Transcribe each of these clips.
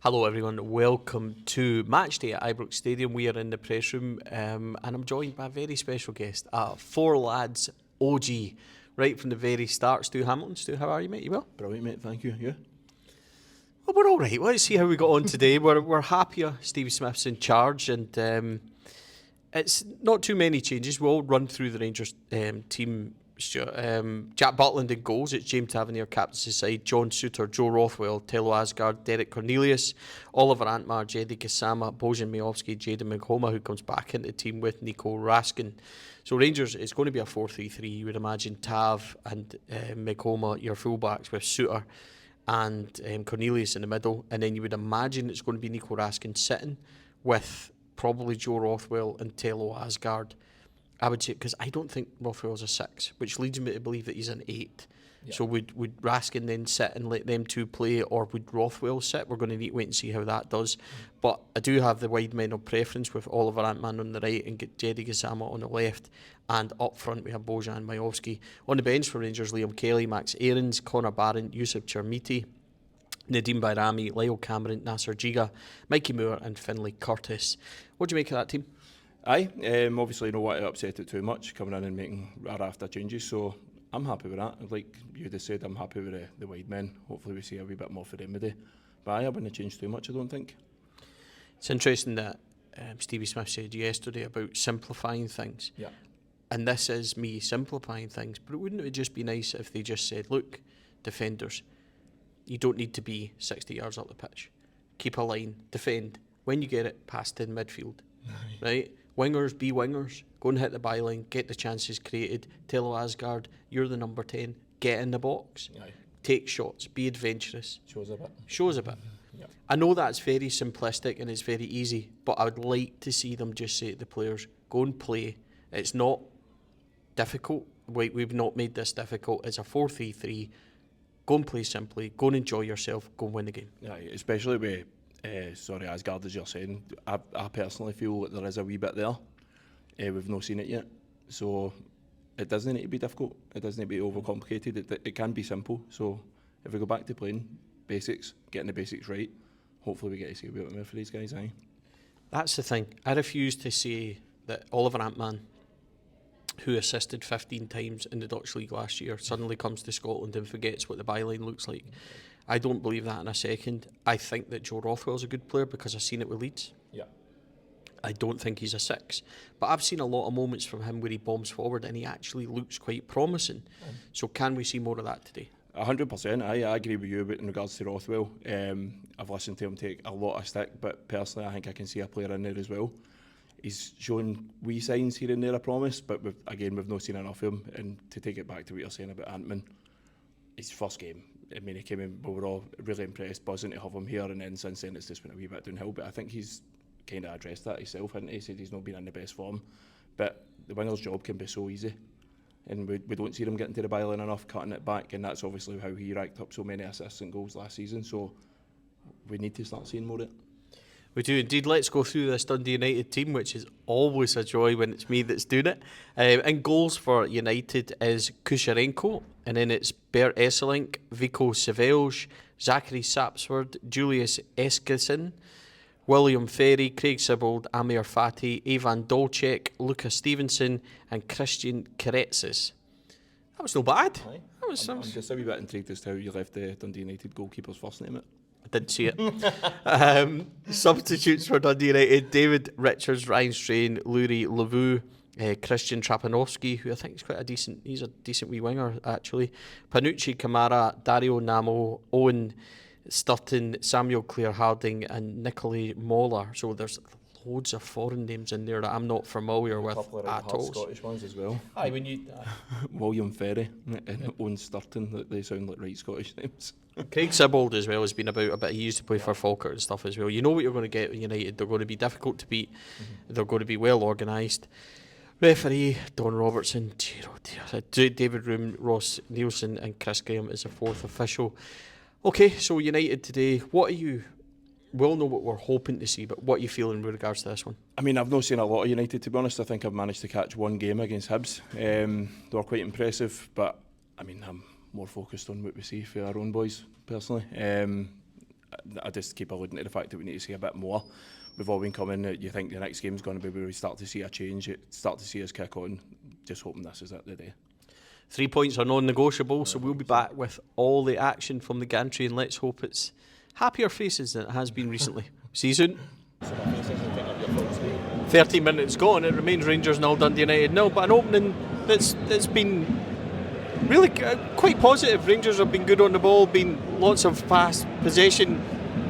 Hello everyone, welcome to match day at Ibrox Stadium. We are in the press room and I'm joined by a very special guest, Four Lads OG, right from the very start, Stu Hamilton. Stu, how are you, mate? You well? Brilliant, mate, thank you. You? Well, we're all right. Let's see how we got on today. We're happier Stevie Smith's in charge and it's not too many changes. We'll run through the Rangers team. Jack Butland in goals. It's James Tavernier captains his side. John Souttar, Joe Rothwell, Tello Asgard, Derek Cornelius, Oliver Antmar, Jedi Kasama, Bojan Miovski, Jaden McHoma, who comes back into the team with Nico Raskin. So Rangers, it's going to be a 4-3-3. You would imagine Tav and McHoma, your fullbacks, with Souttar and Cornelius in the middle, and then you would imagine it's going to be Nico Raskin sitting with probably Joe Rothwell and Tello Asgard. I would say, because I don't think Rothwell's a 6, which leads me to believe that he's an 8. Yeah. So would Raskin then sit and let them two play, or would Rothwell sit? We're going to need to wait and see how that does. But I do have the wide men of preference with Oliver Antman on the right and Jedi Gasama on the left. And up front we have Bojan Miovski. On the bench for Rangers, Liam Kelly, Max Aarons, Connor Barron, Yusuf Chermiti, Nadeem Bayrami, Lyle Cameron, Nasser Jiga, Mikey Moore and Finlay Curtis. What do you make of that team? Aye, obviously don't want to upset it too much, coming in and making after changes, so I'm happy with that. Like you just said, I'm happy with the wide men. Hopefully we see a wee bit more for them today. But I wouldn't change too much, I don't think. It's interesting that Stevie Smith said yesterday about simplifying things. Yeah. And this is me simplifying things, but wouldn't it just be nice if they just said, look, defenders, you don't need to be 60 yards up the pitch. Keep a line, defend. When you get it, pass to midfield, right? Wingers, be wingers. Go and hit the byline, get the chances created. Tello Asgard, you're the number 10. Get in the box. Aye. Take shots. Be adventurous. Shows a bit. Yep. I know that's very simplistic and it's very easy, but I would like to see them just say to the players, go and play. It's not difficult. We've not made this difficult. It's a 4-3-3. Go and play simply. Go and enjoy yourself. Go and win the game. Yeah, especially with Asgard, as you're saying, I personally feel that there is a wee bit there. We've not seen it yet, so it doesn't need to be difficult. It doesn't need to be overcomplicated. It can be simple. So if we go back to playing basics, getting the basics right, hopefully we get to see a bit more for these guys. Aye. That's the thing. I refuse to say that Oliver Antman, who assisted 15 times in the Dutch League last year, suddenly comes to Scotland and forgets what the byline looks like. I don't believe that in a second. I think that Joe Rothwell's a good player because I've seen it with Leeds. Yeah. I don't think he's a 6. But I've seen a lot of moments from him where he bombs forward and he actually looks quite promising. So can we see more of that today? 100%. I agree with you in regards to Rothwell. I've listened to him take a lot of stick, but personally I think I can see a player in there as well. He's shown wee signs here and there of promise, but we've not seen enough of him. And to take it back to what you're saying about Antman, his first game, I mean, he came in, we were all really impressed, buzzing to have him here, and then since then it's just went a wee bit downhill. But I think he's kind of addressed that himself, hasn't he? He said he's not been in the best form. But the winger's job can be so easy, and we don't see him getting to the byline enough, cutting it back, and that's obviously how he racked up so many assists and goals last season. So we need to start seeing more of it. We do indeed. Let's go through this Dundee United team, which is always a joy when it's me that's doing it. And goals for United is Kusharenko, and then it's Bert Esselink, Vico Savelge, Zachary Sapsford, Julius Eskison, William Ferry, Craig Sibbald, Amir Fati, Ivan Dolcek, Luca Stevenson and Christian Karetsis. That was no bad. I'm just a wee bit intrigued as to how you left the Dundee United goalkeeper's first name. I didn't see it. Substitutes for Dundee United: David Richards, Ryan Strain, Luri Lavu, Christian Trapanovsky, who I think is he's a decent wee winger actually. Panucci Kamara, Dario Namo, Owen Sturton, Samuel Clare-Harding and Nicolai Moller. So there's loads of foreign names in there that I'm not familiar with at all. Scottish ones as well. Aye, when you William Ferry and Owen Sturton, they sound like right Scottish names. Craig Sibbald as well has been about a bit. He used to play for Falkirk and stuff as well. You know what you're going to get with United. They're going to be difficult to beat. They're going to be well organised. Referee Don Robertson, David Room, Ross Nielsen and Chris Graham is the fourth official. Okay, so United today, what are you... We'll know what we're hoping to see, but what are you feeling with regards to this one? I mean, I've not seen a lot of United, to be honest. I think I've managed to catch one game against Hibs. They were quite impressive, but I mean, I'm more focused on what we see for our own boys, personally. I just keep alluding to the fact that we need to see a bit more. We've all been coming. You think the next game's going to be where we start to see a change, start to see us kick on. Just hoping this is it the day. 3 points are non-negotiable, so we'll be back with all the action from the gantry, and let's hope it's happier faces than it has been recently. See you soon. 30 minutes gone, it remains Rangers 0, Dundee United 0, but an opening that's been really quite positive. Rangers have been good on the ball, been lots of fast possession,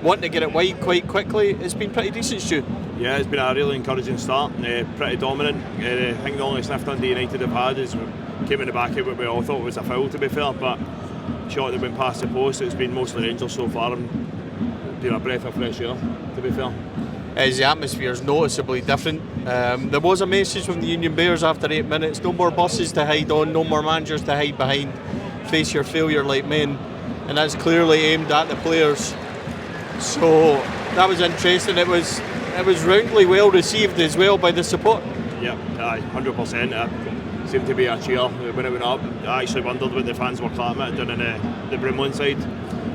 wanting to get it wide quite quickly. It's been pretty decent, Stu. Yeah, it's been a really encouraging start, pretty dominant. I think the only sniff Dundee United have had is we came in the back of what we all thought was a foul, to be fair, but shot that went past the post. It's been mostly Rangers so far, and been a breath of fresh air, to be fair. As the atmosphere is noticeably different. There was a message from the Union Bears after 8 minutes: no more buses to hide on, no more managers to hide behind, face your failure like men, and that's clearly aimed at the players. So that was interesting. It was roundly well received as well by the support. Yeah, 100%. Seemed to be a cheer when it went up. I actually wondered what the fans were clapping at down in the Brimley side.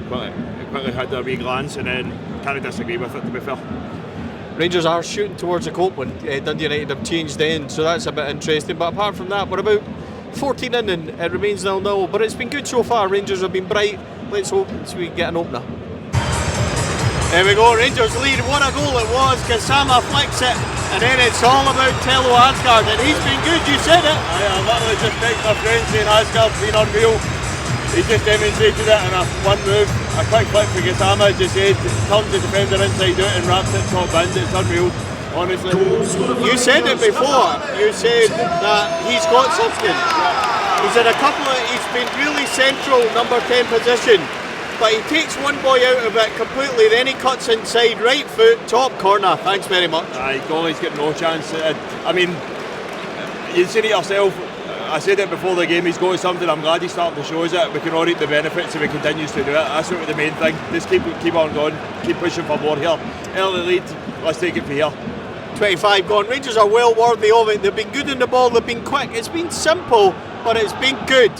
Quickly had a wee glance and then kind of disagree with it, to be fair. Rangers are shooting towards a Copeland. Dundee United have changed the end, so that's a bit interesting. But apart from that, we're about 14 in and it remains 0-0. But it's been good so far. Rangers have been bright. Let's hope we get an opener. There we go, Rangers lead. What a goal it was. Kasama flicks it, and then it's all about Tello Asgard, and he's been good, you said it. I literally just picked my friend saying Asgard's been unreal. He just demonstrated it in a one move, a quick flick for Kasama, as you said, turns the defender inside out and wraps it top bins. It's unreal, honestly. You said it before, you said that he's got something. He's in he's been really central, number 10 position. But he takes one boy out of it completely, then he cuts inside, right foot, top corner. Thanks very much. Goalie's got no chance. I mean, you said it yourself. I said it before the game, he's got something. I'm glad he's starting to show us it. We can all reap the benefits if he continues to do it. That's sort of the main thing. Just keep on going, keep pushing for more here. Early lead, let's take it for here. 25 gone. Rangers are well worthy of it. They've been good in the ball, they've been quick. It's been simple, but it's been good.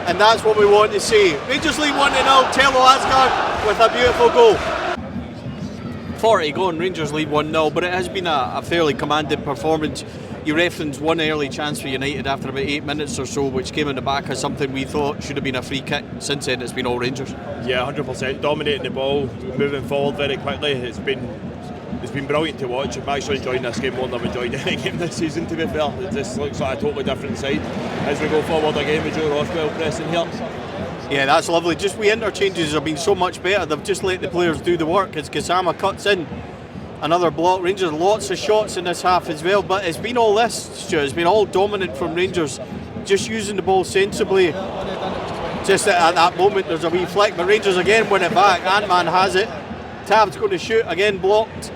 And that's what we want to see. Rangers lead 1-0, Tello Asgard with a beautiful goal. 40 gone, Rangers lead 1-0, but it has been a fairly commanding performance. You referenced one early chance for United after about 8 minutes or so, which came in the back of something we thought should have been a free kick. Since then, it's been all Rangers. Yeah, 100%. Dominating the ball, moving forward very quickly. It's been brilliant to watch. I'm actually enjoying this game more than I've enjoyed any game this season, to be fair. It just looks like a totally different side as we go forward again with Joe Rothwell pressing here. Yeah, that's lovely. Just we interchanges have been so much better. They've just let the players do the work as Kasama cuts in. Another block. Rangers lots of shots in this half as well, but it's been all this, Stuart. It's been all dominant from Rangers, just using the ball sensibly. Just at that moment there's a wee flick, but Rangers again win it back. Ant-Man has it. Tab's going to shoot, again blocked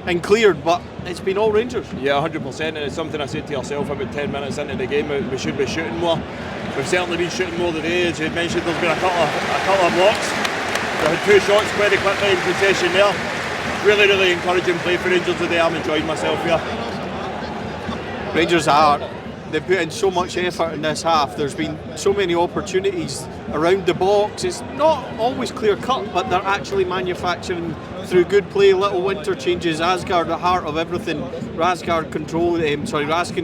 and cleared, but it's been all Rangers. Yeah, 100%, and it's something I said to yourself about 10 minutes into the game. We should be shooting more. We've certainly been shooting more today. As you mentioned, there's been a couple of blocks. We had 2 shots very quickly in possession there. Really, really encouraging play for Rangers today. I'm enjoying myself here. Rangers they put in so much effort in this half. There's been so many opportunities around the box. It's not always clear cut, but they're actually manufacturing through good play, little interchanges. Asgard, the heart of everything. Raskin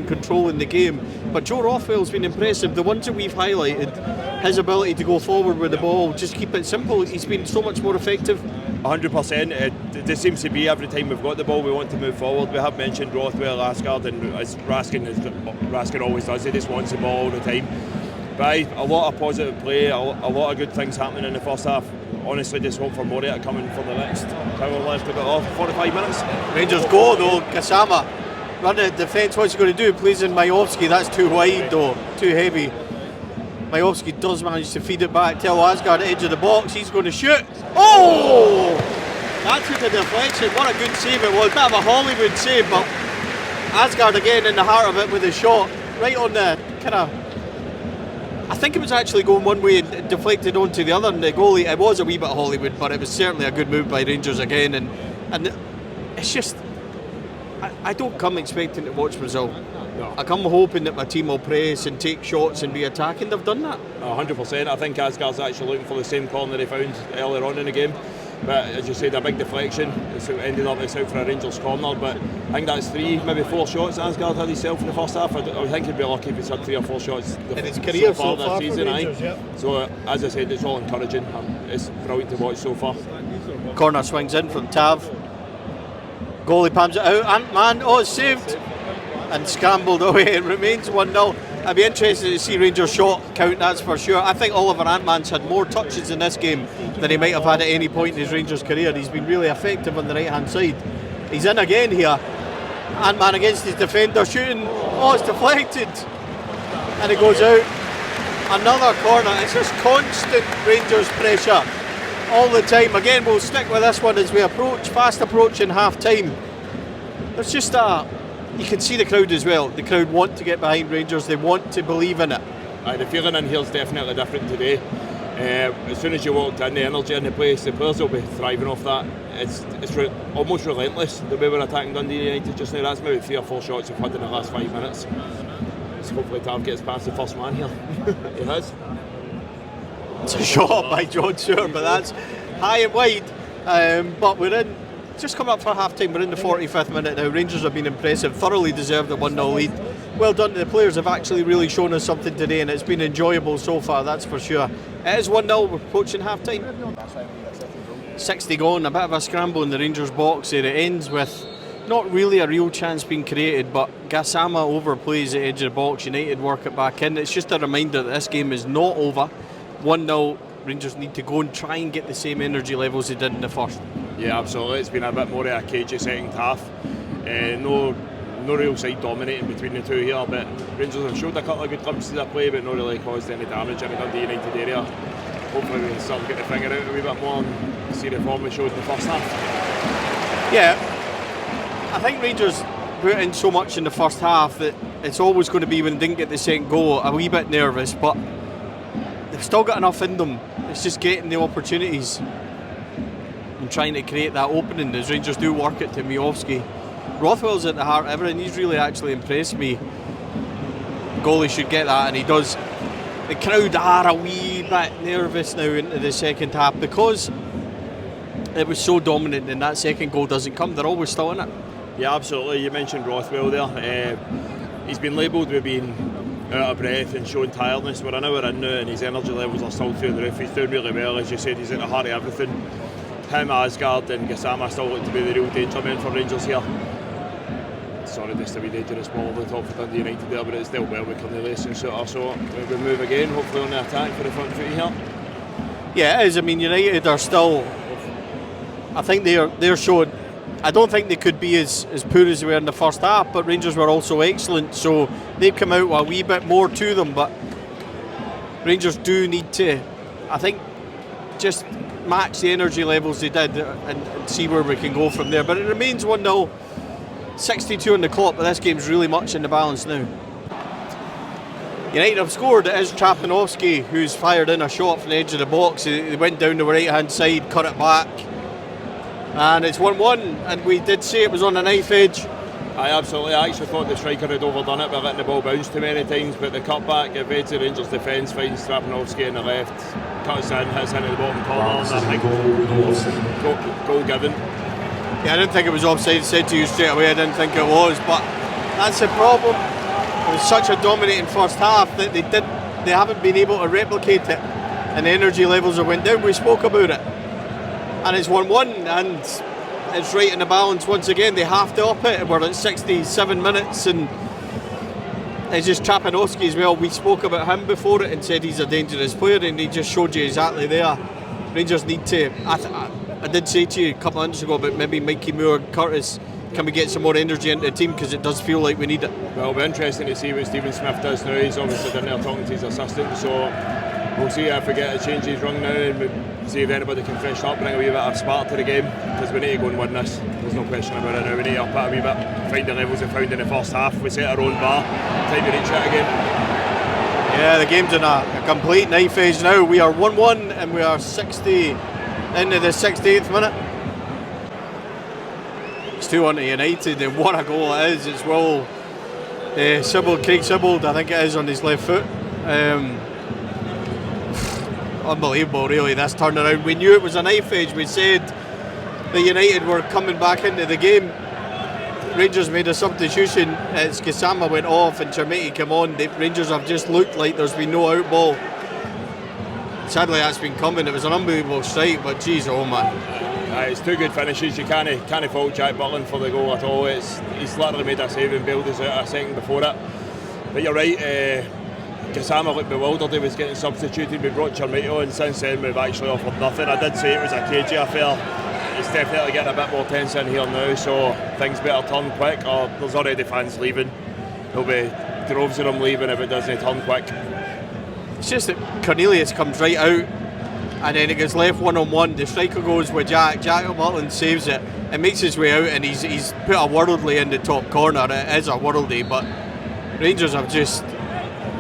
controlling the game. But Joe Rothwell's been impressive. The ones that we've highlighted, his ability to go forward with the ball, just keep it simple. He's been so much more effective. 100%. It seems to be every time we've got the ball, we want to move forward. We have mentioned Rothwell, Asgard, and as Raskin always does, he just wants the ball all the time. But a lot of positive play, a lot of good things happening in the first half. Honestly, just hope for more of it coming for the next hour left of it off. 45 minutes. Rangers go though. Kasama running at defence. What's he going to do? Plays in Majowski. That's too wide though, too heavy. Majowski does manage to feed it back. Tello Asgard at the edge of the box. He's going to shoot. Oh! That took a deflection. What a good save it was. Bit of a Hollywood save, but Asgard again in the heart of it with a shot. Right on the kind of... I think it was actually going one way and deflected onto the other, and the goalie, it was a wee bit Hollywood, but it was certainly a good move by Rangers again, and it's just, I don't come expecting to watch Brazil. No. I come hoping that my team will press and take shots and be attacking. They've done that. 100%. I think Asgard's actually looking for the same corner he found earlier on in the game. But as you said, a big deflection. It's ended up it's out for a Rangers corner. But I think that's 3, maybe 4 shots Asgard had himself in the first half. I think he'd be lucky if he's had 3 or 4 shots in his career so this far season. for Rangers, yeah. So as I said, it's all encouraging. It's brilliant to watch so far. Corner swings in from Tav. Goalie pams it out. Ant-Man, oh, it's saved. And scrambled away. It remains 1-0. I'd be interested to see Rangers' shot count, that's for sure. I think Oliver Ant-Man's had more touches in this game than he might have had at any point in his Rangers career. He's been really effective on the right-hand side. He's in again here. Ant-Man against his defender, shooting. Oh, it's deflected. And it goes out. Another corner. It's just constant Rangers pressure all the time. Again, we'll stick with this one as we approach, fast approaching half-time. There's just you can see the crowd as well. The crowd want to get behind Rangers. They want to believe in it. The feeling in here is definitely different today. As soon as you walked in, the energy in the place, the players will be thriving off that. It's almost relentless the way we're attacking Dundee United just now. That's maybe 3 or 4 shots we've had in the last 5 minutes. So hopefully Tav gets past the first man here. He has. It's a shot by John Stewart, but that's high and wide. But we're in. Just come up for half time, we're in the 45th minute now. Rangers have been impressive, thoroughly deserved a 1-0 lead. Well done to the players, have actually really shown us something today, and it's been enjoyable so far, that's for sure. It is 1-0, we're approaching half time. 60 gone, a bit of a scramble in the Rangers box there. It ends with not really a real chance being created, but Gassama overplays the edge of the box. United work it back in. It's just a reminder that this game is not over. 1-0, Rangers need to go and try and get the same energy levels they did in the first. Yeah, absolutely. It's been a bit more of a cagey second half. No real side dominating between the two here, but Rangers have showed a couple of good glimpses of play, but not really caused any damage in the Dundee United area. Hopefully we can start to get the finger out a wee bit more and see the form we showed in the first half. Yeah, I think Rangers put in so much in the first half that it's always going to be, when they didn't get the second goal, a wee bit nervous, but they've still got enough in them. It's just getting the opportunities and trying to create that opening as Rangers do work it to Miovski. Rothwell's at the heart of everything. He's really actually impressed me. Goalie should get that, and he does. The crowd are a wee bit nervous now into the second half because it was so dominant and that second goal doesn't come. They're always still in it. Yeah, absolutely. You mentioned Rothwell there. He's been labelled with being out of breath and showing tiredness. We're an hour in now and his energy levels are still through the roof. He's doing really well. As you said, he's at the heart of everything. Him, Asgard and Gassama still look to be the real danger men for Rangers here. Sorry, just a wee dangerous ball over the top for Dundee United there, but it's still well with Cornelius and Sutter, so we move again, hopefully on the attack for the front foot here. Yeah, it is. I mean, United are still, I think they're showing, I don't think they could be as poor as they were in the first half, but Rangers were also excellent, so they've come out with a wee bit more to them, but Rangers do need to, I think, just match the energy levels they did and see where we can go from there. But it remains 1-0, 62 on the clock, but this game's really much in the balance now. United have scored. It is Trapanovsky who's fired in a shot from the edge of the box. He went down the right hand side, cut it back, and it's 1-1, and we did say it was on the knife edge. I actually thought the striker had overdone it by letting the ball bounce too many times, but the cutback evades the Rangers defence, finds Trapanovsky in the left, cuts in, hits into the bottom corner, and I think goal given. Yeah, I didn't think it was offside. Said to you straight away I didn't think it was, but that's the problem. It was such a dominating first half that they haven't been able to replicate it, and the energy levels have went down. We spoke about it, and it's 1-1, and it's right in the balance once again. They have to up it. We're at 67 minutes, and it's just Trapanovsky as well. We spoke about him before it and said he's a dangerous player, and he just showed you exactly there. Rangers need to. I did say to you a couple of minutes ago about maybe Mikey Moore and Curtis. Can we get some more energy into the team, because it does feel like we need it? Well, it'll be interesting to see what Stephen Smith does now. He's obviously down there talking to his assistant, so we'll see if we get a change his run now and we'll see if anybody can freshen up, bring a wee bit of spark to the game, because we need to go and win this. There's no question about it now. We need to up it a wee bit, find the levels we found in the first half. We set our own bar, time to reach it again. Yeah, the game's in a complete knife edge now. We are 1-1 and we are 60 into the 68th minute. It's 2-1 to United, and what a goal it is as well. Craig Sibbald, I think it is, on his left foot. unbelievable, really, this turnaround. We knew it was a knife edge. We said that United were coming back into the game. Rangers made a substitution as Gassama went off and Chermiti came on. The Rangers have just looked like there's been no out ball. Sadly, that's been coming. It was an unbelievable strike, but geez, oh man. It's two good finishes. You can't fault Jack Butland for the goal at all. He's literally made a save and bailed us out a second before it. But you're right, Gassama looked bewildered. He was getting substituted. We brought Chermiti on. Since then, we've actually offered nothing. I did say it was a cagey affair. It's definitely getting a bit more tense in here now, so things better turn quick, or there's already fans leaving. There'll be droves of them leaving if it doesn't turn quick. It's just that Cornelius comes right out and then it gets left one-on-one. The striker goes with Jack. Jack Butland saves it. It makes his way out and he's put a worldly in the top corner. It is a worldly, but Rangers have just...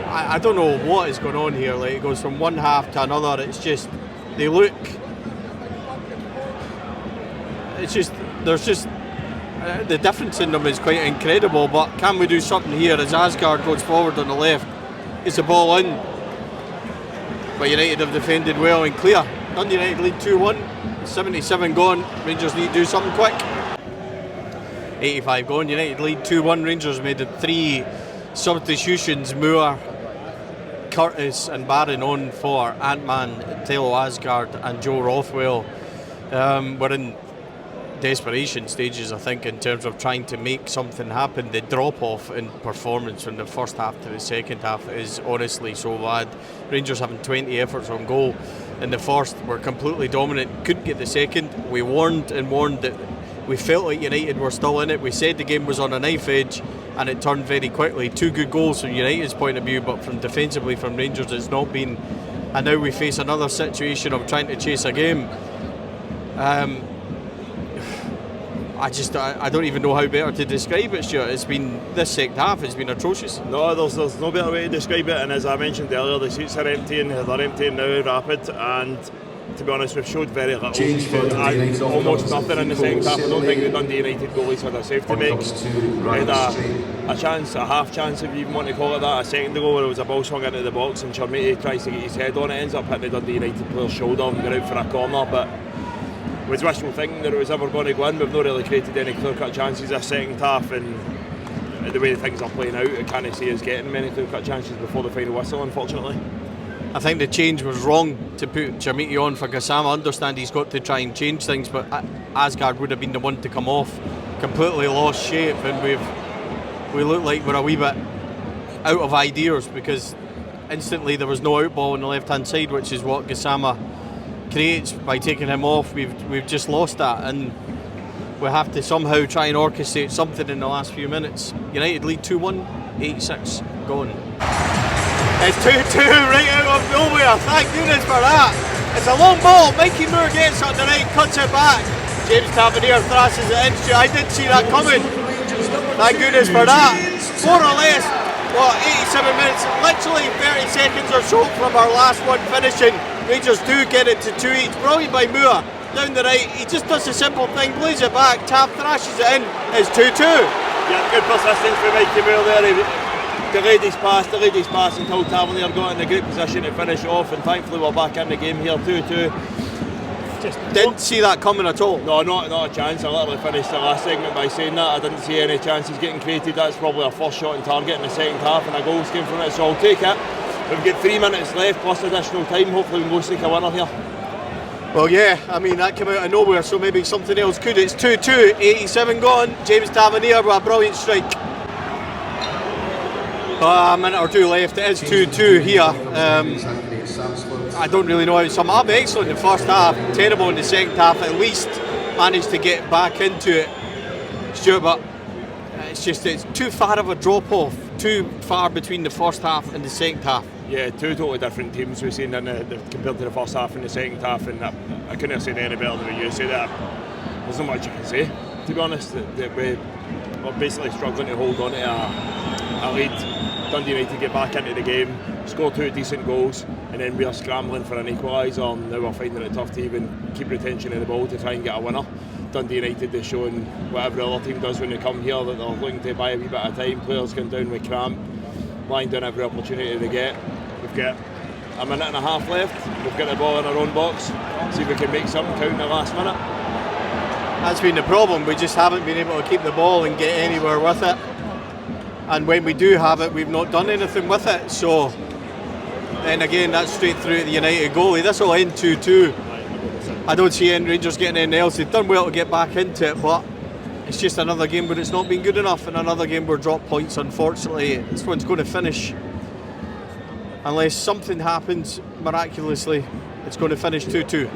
I don't know what is going on here. Like, it goes from one half to another. It's just... They look... It's just, there's just, the difference in them is quite incredible, but can we do something here as Asgard goes forward on the left, gets the ball in, but United have defended well and clear. Dundee United lead 2-1, 77 gone, Rangers need to do something quick. 85 gone, United lead 2-1, Rangers made it 3 substitutions, Moore, Curtis and Barron on for Ant-Man, Taylor Asgard and Joe Rothwell. We're in desperation stages, I think, in terms of trying to make something happen. The drop off in performance from the first half to the second half is honestly so bad. Rangers having 20 efforts on goal in the first, were completely dominant, couldn't get the second. We warned that we felt like United were still in it. We said the game was on a knife edge and it turned very quickly. 2 good goals from United's point of view, but from defensively from Rangers it's not been. And now we face another situation of trying to chase a game. I don't even know how better to describe it, Stuart. It's been, this second half has been atrocious. No, there's no better way to describe it, and as I mentioned earlier, the seats are emptying, they're emptying now, rapid, and to be honest, we've showed very little, almost nothing in the second half. I don't think the Dundee United goalies had a save to make. They had a chance, a half chance if you even want to call it that, a second ago where there was a ball swung into the box and Chermiti tries to get his head on it, ends up hitting the Dundee United player's shoulder and going out for a corner, but was wishful thinking that it was ever going to go in. We've not really created any clear-cut chances this second half, and the way things are playing out, I can't see us getting many clear-cut chances before the final whistle, unfortunately. I think the change was wrong to put Chermiti on for Gassama. I understand he's got to try and change things, but Asgard would have been the one to come off. Completely lost shape, and we look like we're a wee bit out of ideas because instantly there was no out ball on the left-hand side, which is what Gassama creates by taking him off. We've just lost that, and we have to somehow try and orchestrate something in the last few minutes. United lead 2-1, 86 gone. It's 2-2 right out of nowhere, thank goodness for that. It's a long ball, Mikey Moore gets it on the right, cuts it back. James Tavernier thrashes it in. I did see that coming, thank goodness for that. More or less, 87 minutes, literally 30 seconds or so from our last one finishing. Rangers do get it to 2 each. Brilliant by Moore down the right. He just does the simple thing, plays it back, Tav thrashes it in. It's 2-2. Yeah, good persistence for Mikey Moore there. He delayed his pass until Tavernier got in a great position to finish off, and thankfully we're back in the game here, 2-2. Just didn't see that coming at all. No, not a chance. I literally finished the last segment by saying that. I didn't see any chances getting created. That's probably our first shot on target in the second half, and a goal came from it, so I'll take it. We've got 3 minutes left plus additional time. Hopefully we can go sneak a winner here. Well, yeah, I mean, that came out of nowhere, so maybe something else could. It's 2-2, 87 gone. James Tavernier with a brilliant strike. A minute or 2 left. It is 2-2 here. I don't really know how to sum up. Excellent in the first half, terrible in the second half. At least managed to get back into it, Stuart, but it's too far of a drop off, too far between the first half and the second half. Yeah, 2 totally different teams we've seen compared to the first half and the second half, and I couldn't have said any better than you say that. There's not much you can say, to be honest. We're basically struggling to hold on to a lead. Dundee United get back into the game, score 2 decent goals, and then we are scrambling for an equaliser, and now we're finding it tough to even keep retention of the ball to try and get a winner. Dundee United is showing what every other team does when they come here, that they're looking to buy a wee bit of time. Players going down with cramp, lying down every opportunity they get. We've got a minute and a half left. We've got the ball in our own box. See if we can make something count in the last minute. That's been the problem. We just haven't been able to keep the ball and get anywhere with it. And when we do have it, we've not done anything with it. So then again, that's straight through at the United goalie. This will end 2-2. I don't see any Rangers getting anything else. They've done well to get back into it, but it's just another game where it's not been good enough, and another game where drop points, unfortunately. This one's going to finish, unless something happens miraculously, it's going to finish 2-2.